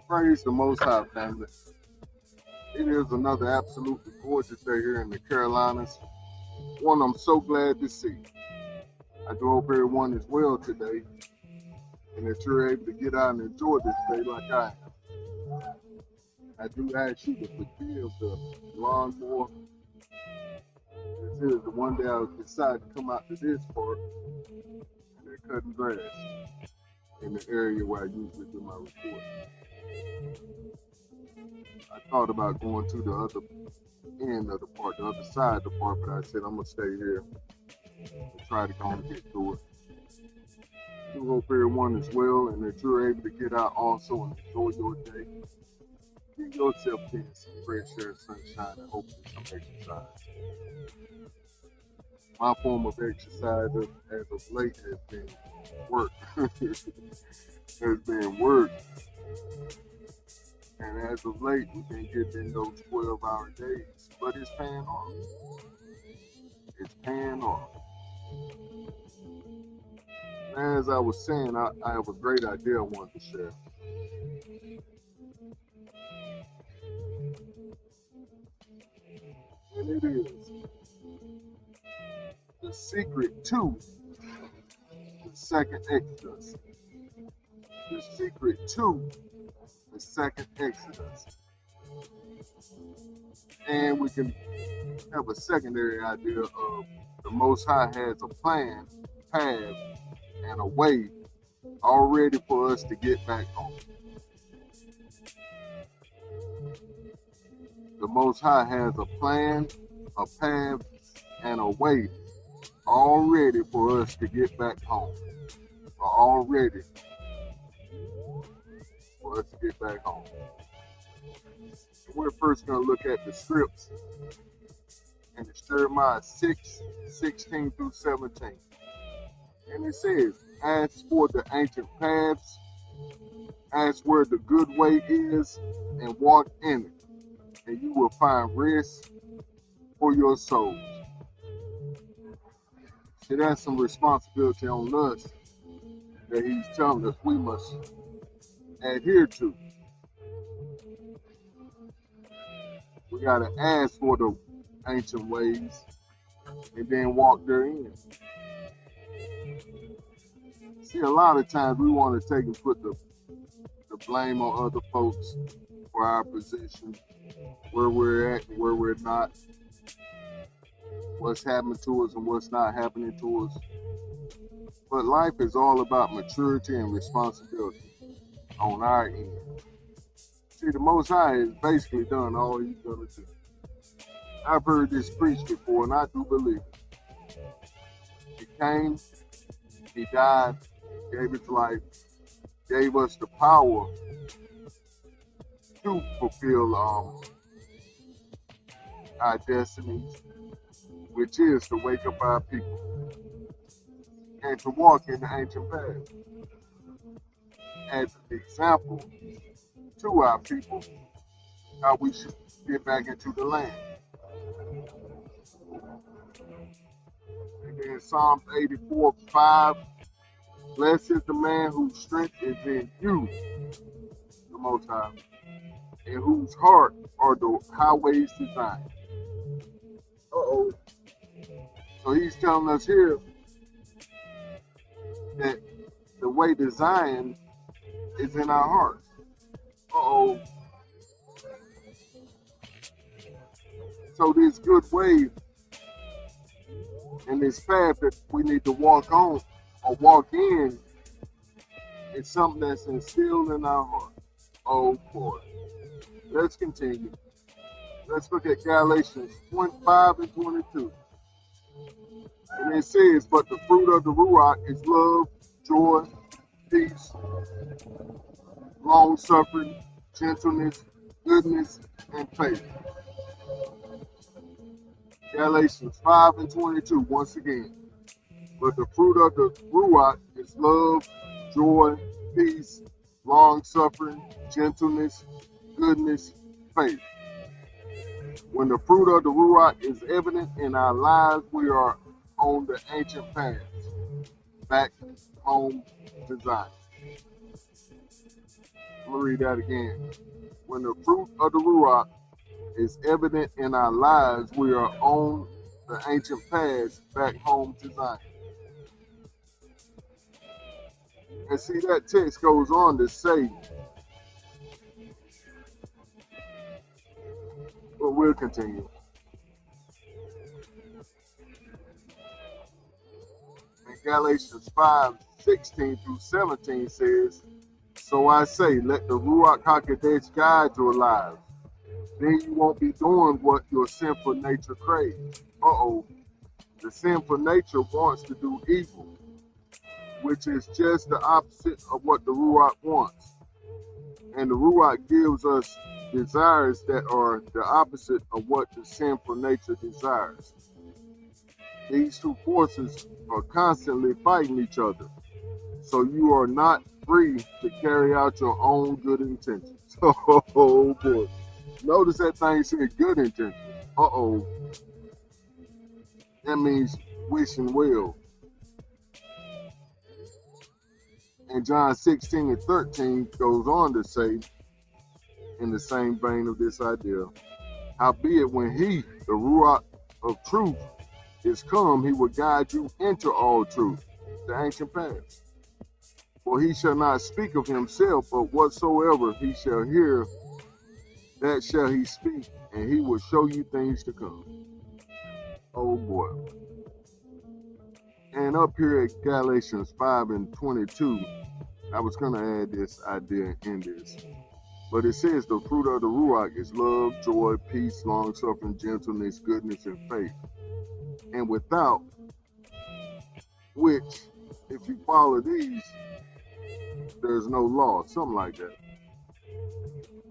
Praise the Most High, family. It is another absolutely gorgeous day here in the Carolinas. One I'm so glad to see. I do hope everyone is well today and that you're able to get out and enjoy this day like I am. I do ask you to forgive the lawnmower. This is the one day I decided to come out to this park and they're cutting grass in the area where I usually do my recording. I thought about going to the other end of the park, the other side of the park, but I said I'm gonna stay here and try to go and get through it. I do hope everyone is well and that you're able to get out also and enjoy your day. Give yourself some fresh air, sunshine, and hopefully some exercise. My form of exercise as of late has been work. has been work. And as of late, we've been getting those 12-hour days, but it's paying off. It's paying off. And as I was saying, I have a great idea I wanted to share. And it is the secret to the second Exodus. The secret to the second Exodus. And we can have a secondary idea of the Most High has a plan, path, and a way already for us to get back home. The Most High has a plan, a path, and a way already for us to get back home. Or already for us to get back home. We're first going to look at the scripts. And it's Jeremiah 6:16 through 17. And it says, ask for the ancient paths, ask where the good way is, and walk in it, and you will find rest for your souls. See, that's some responsibility on us that he's telling us we must adhere to. We got to ask for the ancient ways and then walk therein. See, a lot of times we want to take and put the blame on other folks for our position, where we're at and where we're not, what's happening to us and what's not happening to us. But life is all about maturity and responsibility on our end. See, the Most High has basically done all he's going to do. I've heard this preached before, and I do believe it. He came, he died, gave his life, gave us the power to fulfill our destinies, which is to wake up our people and to walk in the ancient path as an example to our people how we should get back into the land. And then Psalms 84:5, blessed is the man whose strength is in you, the Most High, and whose heart are the highways designed. So he's telling us here that the way to Zion is in our heart. So this good way and this path that we need to walk on or walk in is something that's instilled in our heart. Oh boy. Let's continue. Let's look at Galatians 5 and 22. And it says, but the fruit of the Ruach is love, joy, peace, long-suffering, gentleness, goodness, and faith. Galatians 5 and 22, once again. But the fruit of the Ruach is love, joy, peace, long-suffering, gentleness, goodness, faith. When the fruit of the Ruach is evident in our lives, we are on the ancient paths, back home to Zion. I'm going to read that again. When the fruit of the Ruach is evident in our lives, we are on the ancient paths, back home to Zion. And see, that text goes on to say, but we'll continue. And Galatians 5:16-17 says, so I say, let the Ruach HaKodesh guide your lives. Then you won't be doing what your sinful nature craves. The sinful nature wants to do evil, which is just the opposite of what the Ruach wants. And the Ruach gives us desires that are the opposite of what the sinful nature desires. These two forces are constantly fighting each other. So you are not free to carry out your own good intentions. Oh boy. Notice that thing said good intentions. That means wishing well. And John 16:13 goes on to say, in the same vein of this idea, howbeit when he, the Ruach of truth, is come, he will guide you into all truth, the ancient paths. For he shall not speak of himself, but whatsoever he shall hear, that shall he speak, and he will show you things to come. Oh boy. And up here at Galatians 5:22, I was going to add this idea in this. But it says the fruit of the Ruach is love, joy, peace, long-suffering, gentleness, goodness, and faith. And without which, if you follow these, there's no law, something like that.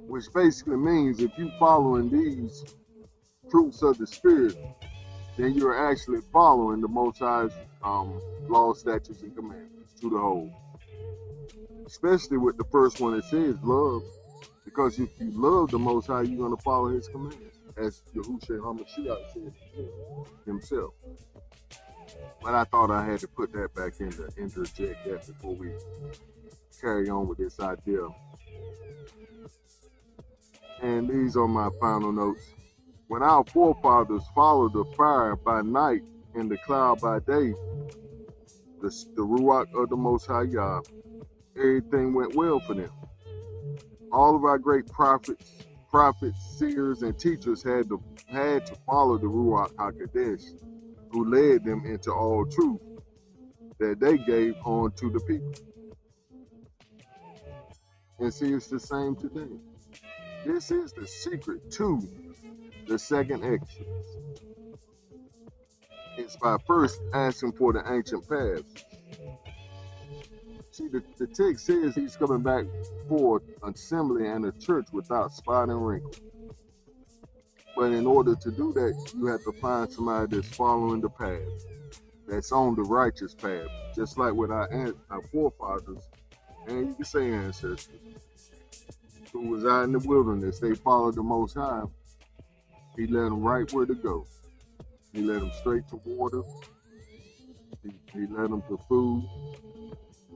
Which basically means if you following these fruits of the Spirit, then you're actually following the Most High's laws, statutes, and commandments to the whole. Especially with the first one, it says love. Because if you love the Most High, you're going to follow his commands, as Yahushua HaMashiach said himself. But I thought I had to put that back in to interject that before we carry on with this idea. And these are my final notes. When our forefathers followed the fire by night and the cloud by day, the Ruach of the Most High Yah, everything went well for them. All of our great prophets, seers, and teachers had to follow the Ruach HaKodesh, who led them into all truth that they gave on to the people. And see, it's the same today. This is the secret to the second Exodus. It's by first asking for the ancient paths. See, the text says he's coming back for an assembly and a church without spot and wrinkle. But in order to do that, you have to find somebody that's following the path, that's on the righteous path, just like with our forefathers, and you can say ancestors, who was out in the wilderness. They followed the Most High. He led them right where to go. He led them straight to water. He led them to food.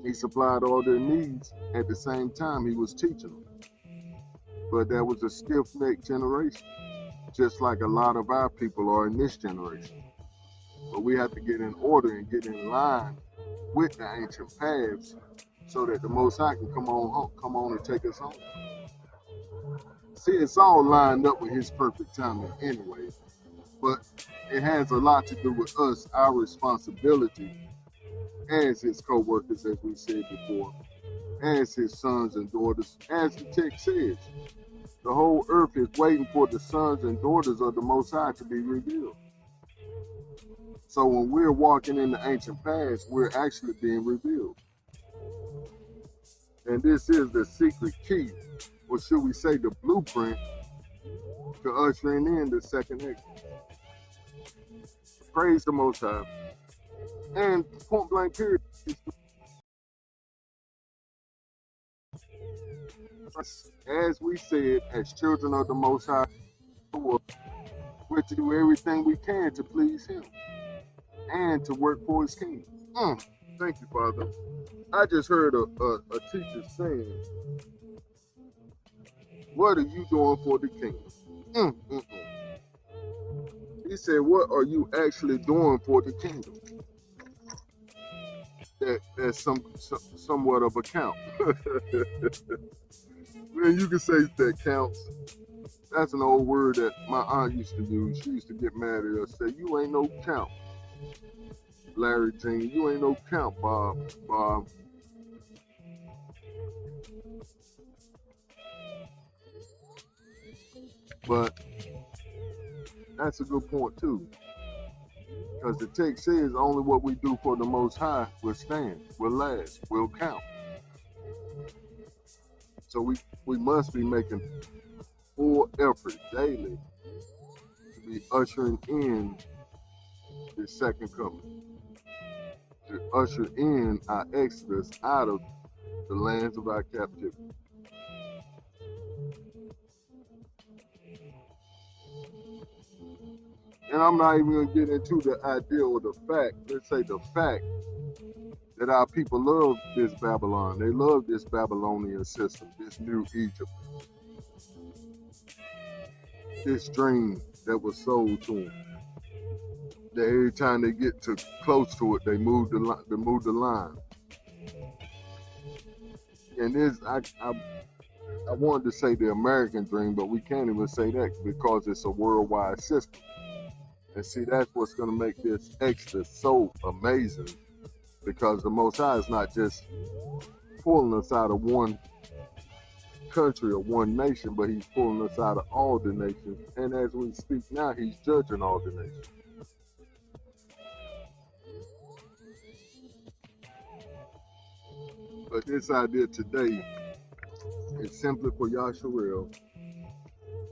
He supplied all their needs. At the same time, he was teaching them. But that was a stiff-necked generation, just like a lot of our people are in this generation. But we have to get in order and get in line with the ancient paths so that the Most High can come on and take us home. See, it's all lined up with his perfect timing anyway, but it has a lot to do with us, our responsibility as his co-workers, as we said before, as his sons and daughters, as the text says. The whole earth is waiting for the sons and daughters of the Most High to be revealed. So when we're walking in the ancient paths, we're actually being revealed. And this is the secret key, or should we say the blueprint, to ushering in the second Exodus. Praise the Most High. And point blank period. As we said, as children of the Most High, we're to do everything we can to please him and to work for his kingdom. Thank you, Father. I just heard a teacher saying, what are you doing for the kingdom? He said, what are you actually doing for the kingdom? That's somewhat of a count. Man, you can say that counts. That's an old word that my aunt used to use. She used to get mad at us, say, you ain't no count. Larry Jean, you ain't no count, Bob. But that's a good point too. Because the text says only what we do for the Most High will stand, will last, will count. So we must be making full effort daily to be ushering in the second coming, to usher in our exodus out of the lands of our captivity. And I'm not even going to get into the idea or the fact, let's say the fact that our people love this Babylon. They love this Babylonian system, this new Egypt, this dream that was sold to them. That every time they get too close to it, they move the line. And this, I wanted to say the American dream, but we can't even say that because it's a worldwide system. And see, that's what's going to make this exodus so amazing, because the Most High is not just pulling us out of one country or one nation, but he's pulling us out of all the nations. And as we speak now, he's judging all the nations. But this idea today is simply for Yasharel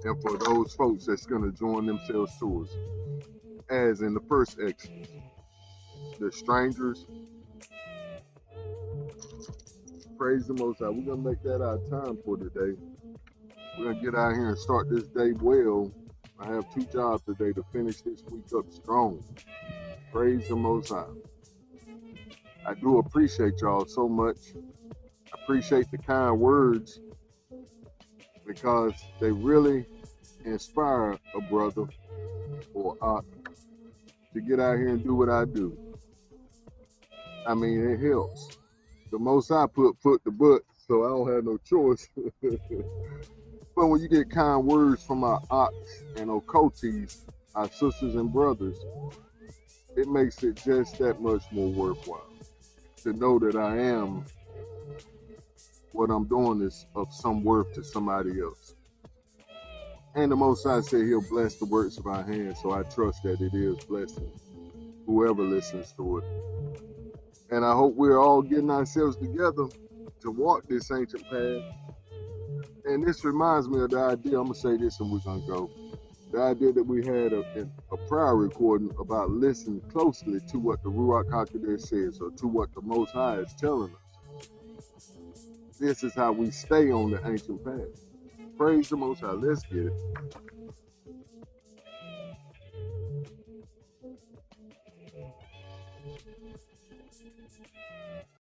and for those folks that's going to join themselves to us, as in the first Exodus. The strangers, praise the Most High. We're going to make that our time for today. We're going to get out here and start this day well. I have 2 jobs today to finish this week up strong. Praise the Most High. I do appreciate y'all so much. I appreciate the kind words, because they really inspire a brother or to get out here and do what I do. I mean, it helps. The Most High put foot to butt, so I don't have no choice. But when you get kind words from our Ox and Okotis, our sisters and brothers, it makes it just that much more worthwhile to know that I am, what I'm doing is of some worth to somebody else. And the Most High said he'll bless the works of our hands, so I trust that it is blessing whoever listens to it. And I hope we're all getting ourselves together to walk this ancient path. And this reminds me of the idea, I'm going to say this and we're going to go. The idea that we had a prior recording about listening closely to what the Ruach HaKodesh says, or to what the Most High is telling us. This is how we stay on the ancient path. Praise the Most High. Let's get it.